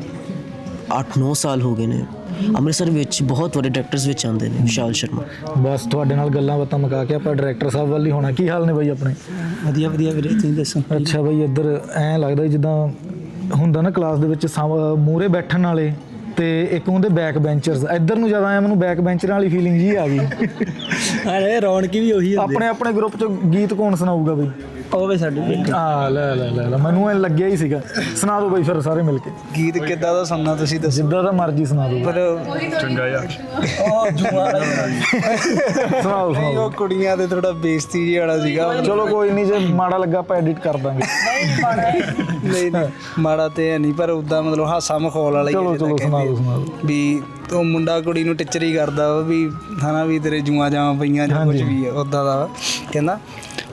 8-9 ਸਾਲ ਹੋ ਗਏ ਨੇ। ਅੰਮ੍ਰਿਤਸਰ ਵਿੱਚ ਬਹੁਤ ਵੱਡੇ ਡਾਇਰੈਕਟਰਸ ਵਿੱਚ ਆਉਂਦੇ ਨੇ, ਵਿਸ਼ਾਲ ਸ਼ਰਮਾ। ਬਸ ਤੁਹਾਡੇ ਨਾਲ ਗੱਲਾਂ ਬਾਤਾਂ ਮੁਕਾ ਕੇ ਆਪਾਂ ਡਾਇਰੈਕਟਰ ਸਾਹਿਬ ਵੱਲ ਹੀ ਹੋਣਾ। ਕੀ ਹਾਲ ਨੇ ਬਾਈ ਆਪਣੇ? ਵਧੀਆ ਵਧੀਆ ਵੀਰੇ, ਤੁਸੀਂ ਦੱਸੋ? ਅੱਛਾ ਬਾਈ, ਇੱਧਰ ਐਂ ਲੱਗਦਾ ਜਿੱਦਾਂ ਹੁੰਦਾ ਨਾ ਕਲਾਸ ਦੇ ਵਿੱਚ ਮੂਹਰੇ ਬੈਠਣ ਵਾਲੇ ਤੇ ਇੱਕ ਹੁੰਦੇ ਬੈਕ ਬੈਂਚਰਸ। ਇੱਧਰ ਨੂੰ ਜ਼ਿਆਦਾ ਆਇਆ ਮੈਨੂੰ ਬੈਕ ਬੈਂਚਰਾਂ ਵਾਲੀ ਫੀਲਿੰਗ ਜੀ ਆ ਗਈ। ਅਰੇ ਰੌਣਕ ਵੀ ਉਹੀ ਹੁੰਦੀ। ਆਪਣੇ ਗਰੁੱਪ 'ਚ ਗੀਤ ਕੌਣ ਸੁਣਾਊਗਾ ਬਈ? ਉਹ ਵੀ ਸਾਡੇ ਲੈ ਮੈਨੂੰ ਐਂ ਲੱਗਿਆ ਹੀ ਸੀਗਾ। ਸੁਣਾ ਦਿਓ ਬਈ ਫਿਰ ਸਾਰੇ ਮਿਲ ਕੇ। ਗੀਤ ਕਿੱਦਾਂ ਦਾ ਸੁਣਨਾ ਤੁਸੀਂ ਦੱਸੋ? ਜਿੱਦਾਂ ਦਾ ਮਰਜ਼ੀ ਸੁਣਾ ਦਿਓ। ਪਰ ਚੰਗਾ ਯਾਰ। ਸੁਣਾਓ। ਉਹ ਕੁੜੀਆਂ ਤੇ ਥੋੜਾ ਬੇਇੱਜ਼ਤੀ ਜਿਹੀ ਵਾਲਾ ਸੀਗਾ। ਚਲੋ ਕੋਈ ਨਹੀਂ, ਜੇ ਮਾੜਾ ਲੱਗਾ ਆਪਾਂ ਐਡਿਟ ਕਰ ਦਾਂਗੇ। ਨਹੀਂ ਮਾੜਾ ਤੇ ਹੈ ਨਹੀਂ, ਪਰ ਉਦਾਂ ਮਤਲਬ ਹਾਸਾ ਮਖੌਲ ਵਾਲਾ ਹੀ। ਚਲੋ ਸੁਣਾ ਦਿਓ। ਵੀ ਉਹ ਮੁੰਡਾ ਕੁੜੀ ਨੂੰ ਟਿੱਚਰੀ ਕਰਦਾ ਵਾ ਵੀ ਹਨਾ ਵੀ ਤੇਰੇ ਜੂਆਂ ਜਾਵਾਂ ਪਈਆਂ ਜਾਂ ਕੁਝ ਵੀ ਉੱਦਾਂ ਦਾ। ਕਹਿੰਦਾ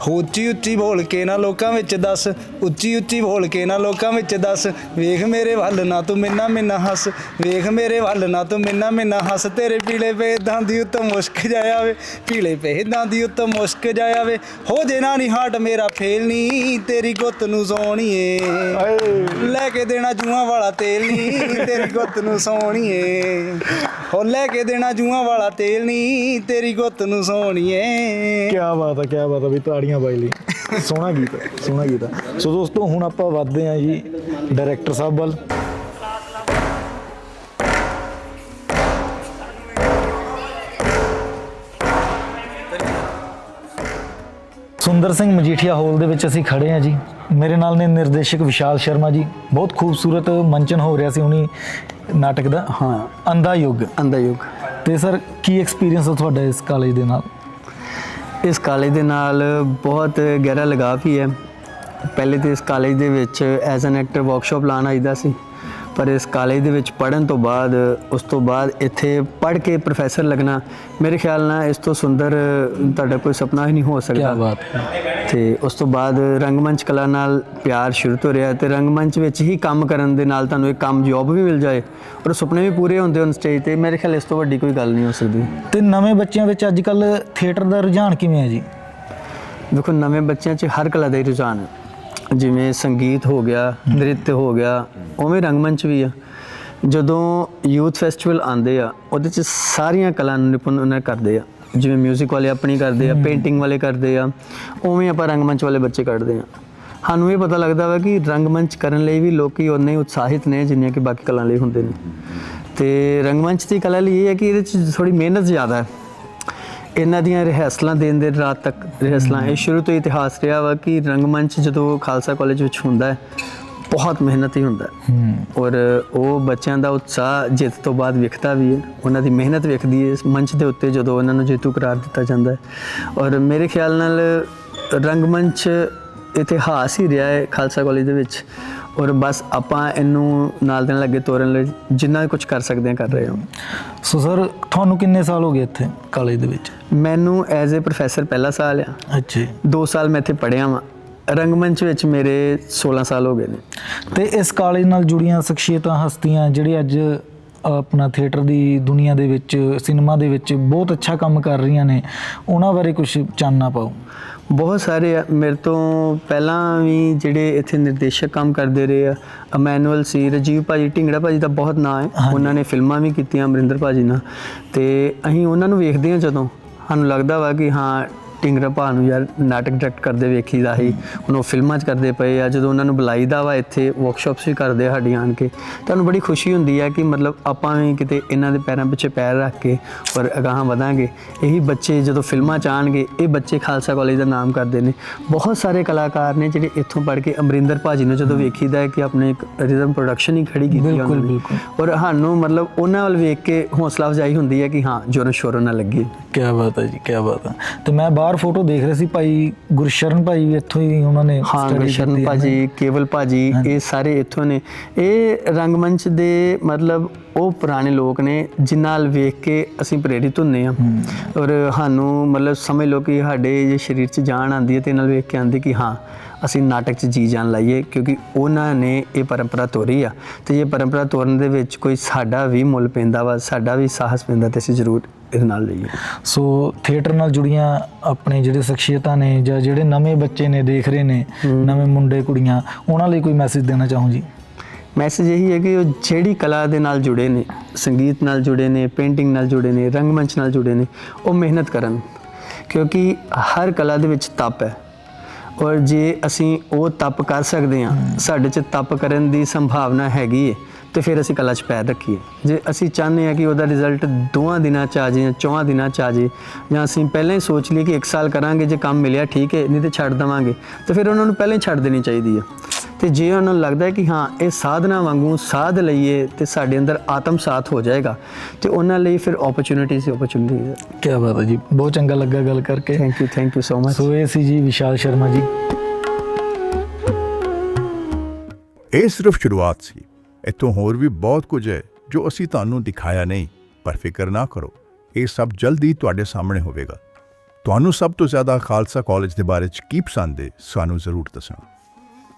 ਉੱਚੀ ਉੱਚੀ ਬੋਲ ਕੇ ਨਾ ਲੋਕਾਂ ਵਿੱਚ ਦੱਸ, ਉੱਚੀ ਉੱਚੀ ਬੋਲ ਕੇ ਨਾ ਲੋਕਾਂ ਵਿੱਚ ਦੱਸ, ਵੇਖ ਮੇਰੇ ਵੱਲ ਨਾ ਤੂੰ ਮਿੰਨਾ ਹੱਸ, ਵੇਖ ਮੇਰੇ ਵੱਲ ਨਾ ਤੂੰ ਮਿੰਨਾ ਹੱਸ, ਤੇਰੇ ਪੀਲੇ ਪੇਦਾਂ ਦੀ ਉੱਤੋਂ ਮੁਸ਼ਕ ਜਾਇਆ ਵੇ, ਪੀਲੇ ਪੇਦਾਂ ਦੀ ਉੱਤੋਂ ਮੁਸ਼ਕ ਜਾਇਆ ਵੇ, ਹੋ ਜੇ ਨਾ ਨੀ ਹਾਟ ਮੇਰਾ ਫੇਲ ਨੀ, ਤੇਰੀ ਗੁੱਤ ਨੂੰ ਸੋਹਣੀਏ, ਲੈ ਕੇ ਦੇਣਾ ਜੂਆਂ ਵਾਲਾ ਤੇਲ ਨੀ, ਤੇਰੀ ਗੁੱਤ ਨੂੰ ਸੋਹਣੀਏ, ਹੋ ਲੈ ਕੇ ਦੇਣਾ ਜੂਆਂ ਵਾਲਾ ਤੇਲ ਨੀ, ਤੇਰੀ ਗੁੱਤ ਨੂੰ ਸੋਹਣੀਏ। ਕੀ ਬਾਤ ਹੈ ਵੀ, ਤਾੜੀਆਂ ਬਾਈ ਲਈ। ਸੋਹਣਾ ਗੀਤ ਆ। ਸੋ ਦੋਸਤੋ, ਹੁਣ ਆਪਾਂ ਵੱਧਦੇ ਹਾਂ ਜੀ ਡਾਇਰੈਕਟਰ ਸਾਹਿਬ ਵੱਲ। ਸੁੰਦਰ ਸਿੰਘ ਮਜੀਠੀਆ ਹਾਲ ਦੇ ਵਿੱਚ ਅਸੀਂ ਖੜੇ ਹਾਂ ਜੀ। ਮੇਰੇ ਨਾਲ ਨੇ ਨਿਰਦੇਸ਼ਕ ਵਿਸ਼ਾਲ ਸ਼ਰਮਾ ਜੀ। ਬਹੁਤ ਖੂਬਸੂਰਤ ਮੰਚਨ ਹੋ ਰਿਹਾ ਸੀ ਹੁਣੀ ਨਾਟਕ ਦਾ। ਹਾਂ, ਅੰਧਾ ਯੁੱਗ। ਤੇ ਸਰ, ਕੀ ਐਕਸਪੀਰੀਅੰਸ ਹੈ ਤੁਹਾਡਾ ਇਸ ਕਾਲਜ ਦੇ ਨਾਲ? ਇਸ ਕਾਲਜ ਦੇ ਨਾਲ ਬਹੁਤ ਗਹਿਰਾ ਲਗਾਵ ਹੀ ਹੈ। ਪਹਿਲੇ ਤਾਂ ਇਸ ਕਾਲਜ ਦੇ ਵਿੱਚ ਐਜ਼ ਐਨ ਐਕਟਰ ਵਰਕਸ਼ਾਪ ਲਾਉਣ ਆਈਦਾ ਸੀ, ਪਰ ਇਸ ਕਾਲਜ ਦੇ ਵਿੱਚ ਪੜ੍ਹਨ ਤੋਂ ਬਾਅਦ, ਉਸ ਤੋਂ ਬਾਅਦ ਇੱਥੇ ਪੜ੍ਹ ਕੇ ਪ੍ਰੋਫੈਸਰ ਲੱਗਣਾ, ਮੇਰੇ ਖਿਆਲ ਨਾਲ ਇਸ ਤੋਂ ਸੁੰਦਰ ਤੁਹਾਡਾ ਕੋਈ ਸੁਪਨਾ ਹੀ ਨਹੀਂ ਹੋ ਸਕਦਾ। ਕੀ ਬਾਤ। ਤੇ ਉਸ ਤੋਂ ਬਾਅਦ ਰੰਗਮੰਚ ਕਲਾ ਨਾਲ ਪਿਆਰ ਸ਼ੁਰੂ ਤੋਂ ਰਿਹਾ, ਤੇ ਰੰਗਮੰਚ ਵਿੱਚ ਹੀ ਕੰਮ ਕਰਨ ਦੇ ਨਾਲ ਤੁਹਾਨੂੰ ਇੱਕ ਕੰਮ ਜੋਬ ਵੀ ਮਿਲ ਜਾਏ ਔਰ ਸੁਪਨੇ ਵੀ ਪੂਰੇ ਹੁੰਦੇ ਹਨ ਸਟੇਜ ਤੇ, ਮੇਰੇ ਖਿਆਲ ਇਸ ਤੋਂ ਵੱਡੀ ਕੋਈ ਗੱਲ ਨਹੀਂ ਹੋ ਸਕਦੀ। ਤੇ ਨਵੇਂ ਬੱਚਿਆਂ ਵਿੱਚ ਅੱਜ ਕੱਲ੍ਹ ਥੀਏਟਰ ਦਾ ਰੁਝਾਨ ਕਿਵੇਂ ਹੈ ਜੀ? ਦੇਖੋ, ਨਵੇਂ ਬੱਚਿਆਂ 'ਚ ਹਰ ਕਲਾ ਦਾ ਹੀ ਰੁਝਾਨ ਹੈ। ਜਿਵੇਂ ਸੰਗੀਤ ਹੋ ਗਿਆ, ਨ੍ਰਿਤ ਹੋ ਗਿਆ, ਉਵੇਂ ਰੰਗਮੰਚ ਵੀ ਆ। ਜਦੋਂ ਯੂਥ ਫੈਸਟੀਵਲ ਆਉਂਦੇ ਆ, ਉਹਦੇ 'ਚ ਸਾਰੀਆਂ ਕਲਾ ਨੂੰ ਨਿਪੁੰਨ ਕਰਦੇ ਆ। ਜਿਵੇਂ ਮਿਊਜ਼ਿਕ ਵਾਲੇ ਆਪਣੀ ਕਰਦੇ ਆ, ਪੇਂਟਿੰਗ ਵਾਲੇ ਕਰਦੇ ਆ, ਉਵੇਂ ਆਪਾਂ ਰੰਗਮੰਚ ਵਾਲੇ ਬੱਚੇ ਕੱਢਦੇ ਆ। ਸਾਨੂੰ ਇਹ ਪਤਾ ਲੱਗਦਾ ਵਾ ਕਿ ਰੰਗਮੰਚ ਕਰਨ ਲਈ ਵੀ ਲੋਕੀ ਉਨੇ ਹੀ ਉਤਸ਼ਾਹਿਤ ਨੇ ਜਿੰਨੀਆਂ ਕਿ ਬਾਕੀ ਕਲਾ ਲਈ ਹੁੰਦੇ ਨੇ। ਤੇ ਰੰਗਮੰਚ ਦੀ ਕਲਾ ਲਈ ਇਹ ਹੈ ਕਿ ਇਹਦੇ 'ਚ ਥੋੜ੍ਹੀ ਮਿਹਨਤ ਜ਼ਿਆਦਾ ਹੈ। ਇਹਨਾਂ ਦੀਆਂ ਰਿਹਰਸਲਾਂ ਦਿਨ ਦੇ ਰਾਤ ਤੱਕ ਰਿਹਰਸਲਾਂ। ਇਹ ਸ਼ੁਰੂ ਤੋਂ ਇਤਿਹਾਸ ਰਿਹਾ ਵਾ ਕਿ ਰੰਗਮੰਚ ਜਦੋਂ ਖਾਲਸਾ ਕਾਲਜ ਵਿੱਚ ਹੁੰਦਾ ਹੈ, ਬਹੁਤ ਮਿਹਨਤ ਹੀ ਹੁੰਦਾ ਔਰ ਉਹ ਬੱਚਿਆਂ ਦਾ ਉਤਸ਼ਾਹ ਜਿੱਤ ਤੋਂ ਬਾਅਦ ਵਿਖਦਾ ਵੀ ਹੈ। ਉਹਨਾਂ ਦੀ ਮਿਹਨਤ ਵਿਖਦੀ ਹੈ ਇਸ ਮੰਚ ਦੇ ਉੱਤੇ ਜਦੋਂ ਉਹਨਾਂ ਨੂੰ ਜੇਤੂ ਕਰਾਰ ਦਿੱਤਾ ਜਾਂਦਾ ਹੈ। ਔਰ ਮੇਰੇ ਖਿਆਲ ਨਾਲ ਰੰਗਮੰਚ ਇਤਿਹਾਸ ਹੀ ਰਿਹਾ ਹੈ ਖਾਲਸਾ ਕਾਲਜ ਦੇ ਵਿੱਚ, ਔਰ ਬਸ ਆਪਾਂ ਇਹਨੂੰ ਨਾਲ ਦੇ ਨਾਲ ਅੱਗੇ ਤੋਰਨ ਲਈ ਜਿੰਨਾ ਕੁਝ ਕਰ ਸਕਦੇ ਹਾਂ ਕਰ ਰਹੇ ਹਾਂ। ਸੋ ਸਰ, ਤੁਹਾਨੂੰ ਕਿੰਨੇ ਸਾਲ ਹੋ ਗਏ ਇੱਥੇ ਕਾਲਜ ਦੇ ਵਿੱਚ? ਮੈਨੂੰ ਐਜ਼ ਏ ਪ੍ਰੋਫੈਸਰ ਪਹਿਲਾ ਸਾਲ ਆ। ਅੱਛਾ। 2 ਸਾਲ ਮੈਂ ਇੱਥੇ ਪੜ੍ਹਿਆ ਵਾਂ। ਰੰਗਮੰਚ ਵਿੱਚ ਮੇਰੇ 16 ਸਾਲ ਹੋ ਗਏ ਨੇ। ਤੇ ਇਸ ਕਾਲਜ ਨਾਲ ਜੁੜੀਆਂ ਸ਼ਖਸੀਅਤਾਂ, ਹਸਤੀਆਂ ਜਿਹੜੇ ਅੱਜ ਆਪਣਾ ਥੀਏਟਰ ਦੀ ਦੁਨੀਆ ਦੇ ਵਿੱਚ, ਸਿਨੇਮਾ ਦੇ ਵਿੱਚ ਬਹੁਤ ਅੱਛਾ ਕੰਮ ਕਰ ਰਹੀਆਂ ਨੇ, ਉਹਨਾਂ ਬਾਰੇ ਕੁਝ ਚਾਨਣਾ ਪਾਓ। ਬਹੁਤ ਸਾਰੇ ਆ। ਮੇਰੇ ਤੋਂ ਪਹਿਲਾਂ ਵੀ ਜਿਹੜੇ ਇੱਥੇ ਨਿਰਦੇਸ਼ਕ ਕੰਮ ਕਰਦੇ ਰਹੇ ਆ, ਅਮੈਨੂਅਲ ਸੀ, ਰਾਜੀਵ ਭਾਜੀ, ਢਿੰਗੜਾ ਭਾਜੀ ਦਾ ਬਹੁਤ ਨਾਂ ਹੈ। ਉਹਨਾਂ ਨੇ ਫਿਲਮਾਂ ਵੀ ਕੀਤੀਆਂ ਅਮਰਿੰਦਰ ਭਾਜੀ ਨਾਲ, ਤੇ ਅਸੀਂ ਉਹਨਾਂ ਨੂੰ ਵੇਖਦੇ ਹਾਂ ਜਦੋਂ ਸਾਨੂੰ ਲੱਗਦਾ ਵਾ ਕਿ ਹਾਂ ਢਿੰਗਰਾ ਭਾ ਨੂੰ ਯਾਰ ਨਾਟਕ ਡਾਇਰੈਕਟ ਕਰਦੇ ਵੇਖੀਦਾ ਸੀ, ਹੁਣ ਉਹ ਫਿਲਮਾਂ 'ਚ ਕਰਦੇ ਪਏ ਆ। ਜਦੋਂ ਉਹਨਾਂ ਨੂੰ ਬੁਲਾਈਦਾ ਵਾ ਇੱਥੇ ਵਰਕਸ਼ਾਪਸ ਵੀ ਕਰਦੇ ਆ ਸਾਡੀਆਂ ਆਣ ਕੇ, ਤੁਹਾਨੂੰ ਬੜੀ ਖੁਸ਼ੀ ਹੁੰਦੀ ਹੈ ਕਿ ਮਤਲਬ ਆਪਾਂ ਵੀ ਕਿਤੇ ਇਹਨਾਂ ਦੇ ਪੈਰਾਂ ਪਿੱਛੇ ਪੈਰ ਰੱਖ ਕੇ ਪਰ ਅਗਾਹਾਂ ਵਧਾਂਗੇ। ਇਹੀ ਬੱਚੇ ਜਦੋਂ ਫਿਲਮਾਂ 'ਚ ਆਉਣਗੇ, ਇਹ ਬੱਚੇ ਖਾਲਸਾ ਕਾਲਜ ਦਾ ਨਾਮ ਕਰਦੇ ਨੇ। ਬਹੁਤ ਸਾਰੇ ਕਲਾਕਾਰ ਨੇ ਜਿਹੜੇ ਇੱਥੋਂ ਪੜ੍ਹ ਕੇ ਅਮਰਿੰਦਰ ਭਾਜੀ ਨੂੰ ਜਦੋਂ ਵੇਖੀਦਾ ਹੈ ਕਿ ਆਪਣੇ ਇੱਕ ਰਿਦਮ ਪ੍ਰੋਡਕਸ਼ਨ ਹੀ ਖੜੀ ਕੀਤੀ ਉਹਨਾਂ ਨੇ, ਔਰ ਸਾਨੂੰ ਮਤਲਬ ਉਹਨਾਂ ਵੱਲ ਵੇਖ ਕੇ ਹੌਸਲਾ ਅਫਜ਼ਾਈ ਹੁੰਦੀ ਹੈ ਕਿ ਹਾਂ ਜੋਰਨ ਸ਼ੋਰਨ ਨਾ ਲੱਗੇ। ਕਿਆ ਬਾਤ ਹੈ ਜੀ, ਕਿਆ ਬਾਤ ਹੈ। ਤੇ ਮੈਂ ਬਾਹਰ ਫੋਟੋ ਦੇਖ ਰਿਹਾ ਸੀ, ਭਾਈ ਗੁਰਸ਼ਰਨ ਭਾਈ ਵੀ ਇੱਥੋਂ ਹੀ ਉਹਨਾਂ ਨੇ ਹਾਂ, study ਗੁਰਸ਼ਰਨ ਕੀਤੀ ਹੈ ਭਾਜੀ, ਕੇਵਲ ਭਾਜੀ, ਇਹ ਸਾਰੇ ਇੱਥੋਂ ਨੇ। ਇਹ ਰੰਗਮੰਚ ਦੇ ਮਤਲਬ ਉਹ ਪੁਰਾਣੇ ਲੋਕ ਨੇ ਜਿਨ੍ਹਾਂ ਨਾਲ ਵੇਖ ਕੇ ਅਸੀਂ ਪ੍ਰੇਰਿਤ ਹੁੰਦੇ ਹਾਂ, ਔਰ ਸਾਨੂੰ ਮਤਲਬ ਸਮਝ ਲਓ ਕਿ ਸਾਡੇ ਜੇ ਸਰੀਰ 'ਚ ਜਾਨ ਆਉਂਦੀ ਹੈ ਤੇ ਨਾਲ ਵੇਖ ਕੇ ਆਉਂਦੀ ਕਿ ਹਾਂ ਅਸੀਂ ਨਾਟਕ 'ਚ ਜੀ ਜਾਨ ਲਾਈਏ, ਕਿਉਂਕਿ ਉਹਨਾਂ ਨੇ ਇਹ ਪਰੰਪਰਾ ਤੋਰੀ ਆ। ਤੇ ਇਹ ਪਰੰਪਰਾ ਤੋਰਨ ਦੇ ਵਿੱਚ ਕੋਈ ਸਾਡਾ ਵੀ ਮੁੱਲ ਪੈਂਦਾ ਵਾ, ਸਾਡਾ ਵੀ ਸਾਹਸ ਪੈਂਦਾ, ਤੇ ਅਸੀਂ ਜ਼ਰੂਰ ਇਹਦੇ ਨਾਲ ਲਈਏ। ਸੋ ਥੀਏਟਰ ਨਾਲ ਜੁੜੀਆਂ ਆਪਣੇ ਜਿਹੜੇ ਸ਼ਖਸੀਅਤਾਂ ਨੇ ਜਾਂ ਜਿਹੜੇ ਨਵੇਂ ਬੱਚੇ ਨੇ ਦੇਖ ਰਹੇ ਨੇ, ਨਵੇਂ ਮੁੰਡੇ ਕੁੜੀਆਂ, ਉਹਨਾਂ ਲਈ ਕੋਈ ਮੈਸੇਜ ਦੇਣਾ ਚਾਹੂੰ ਜੀ? ਮੈਸੇਜ ਇਹੀ ਹੈ ਕਿ ਉਹ ਜਿਹੜੀ ਕਲਾ ਦੇ ਨਾਲ ਜੁੜੇ ਨੇ, ਸੰਗੀਤ ਨਾਲ ਜੁੜੇ ਨੇ, ਪੇਂਟਿੰਗ ਨਾਲ ਜੁੜੇ ਨੇ, ਰੰਗਮੰਚ ਨਾਲ ਜੁੜੇ ਨੇ, ਉਹ ਮਿਹਨਤ ਕਰਨ, ਕਿਉਂਕਿ ਹਰ ਕਲਾ ਦੇ ਵਿੱਚ ਤਪ ਹੈ। ਔਰ ਜੇ ਅਸੀਂ ਉਹ ਤਪ ਕਰ ਸਕਦੇ ਹਾਂ, ਸਾਡੇ 'ਚ ਤਪ ਕਰਨ ਦੀ ਸੰਭਾਵਨਾ ਹੈਗੀ ਹੈ, ਤੇ ਫਿਰ ਅਸੀਂ ਕਲਾ 'ਚ ਪੈਰ ਰੱਖੀਏ। ਜੇ ਅਸੀਂ ਚਾਹੁੰਦੇ ਹਾਂ ਕਿ ਉਹਦਾ ਰਿਜ਼ਲਟ 2 ਦਿਨਾਂ 'ਚ ਆ ਜਾਏ ਜਾਂ 4 ਦਿਨਾਂ 'ਚ ਆ ਜਾਏ, ਜਾਂ ਅਸੀਂ ਪਹਿਲਾਂ ਹੀ ਸੋਚ ਲਈਏ ਕਿ 1 ਸਾਲ ਕਰਾਂਗੇ, ਜੇ ਕੰਮ ਮਿਲਿਆ ਠੀਕ ਹੈ, ਨਹੀਂ ਤੇ ਛੱਡ ਦੇਵਾਂਗੇ, ਤੇ ਫਿਰ ਉਹਨਾਂ ਨੂੰ ਪਹਿਲਾਂ ਹੀ ਛੱਡ ਦੇਣੀ ਚਾਹੀਦੀ ਹੈ। ਤੇ ਜੇ ਉਹਨਾਂ ਨੂੰ ਲੱਗਦਾ ਹੈ ਕਿ ਹਾਂ ਇਹ ਸਾਧਨਾ ਵਾਂਗੂ ਸਾਧ ਲਈਏ ਤੇ ਸਾਡੇ ਅੰਦਰ ਆਤਮ ਸਾਥ ਹੋ ਜਾਏਗਾ, ਤੇ ਉਹਨਾਂ ਲਈ ਫਿਰ ਓਪਰਚੁਨਿਟੀ ਹੈ। ਕਿਆ ਬਾਤ ਹੈ ਜੀ, ਬਹੁਤ ਚੰਗਾ ਲੱਗਾ ਗੱਲ ਕਰਕੇ। Thank you so much. So ਇਹ ਸੀ ਜੀ ਵਿਸ਼ਾਲ ਸ਼ਰਮਾ ਜੀ। ਇਹ ਸਿਰਫ ਸ਼ੁਰੂਆਤ ਸੀ, ਇੱਥੋਂ ਹੋਰ ਵੀ ਬਹੁਤ ਕੁਝ ਹੈ ਜੋ ਅਸੀਂ ਤੁਹਾਨੂੰ ਦਿਖਾਇਆ ਨਹੀਂ, ਪਰ ਫਿਕਰ ਨਾ ਕਰੋ, ਇਹ ਸਭ ਜਲਦੀ ਤੁਹਾਡੇ ਸਾਹਮਣੇ ਹੋਵੇਗਾ। ਤੁਹਾਨੂੰ ਸਭ ਤੋਂ ਜ਼ਿਆਦਾ ਖਾਲਸਾ ਕਾਲਜ ਦੇ ਬਾਰੇ 'ਚ ਕੀ ਪਸੰਦ ਹੈ, ਸਾਨੂੰ ਜ਼ਰੂਰ ਦੱਸਣਾ।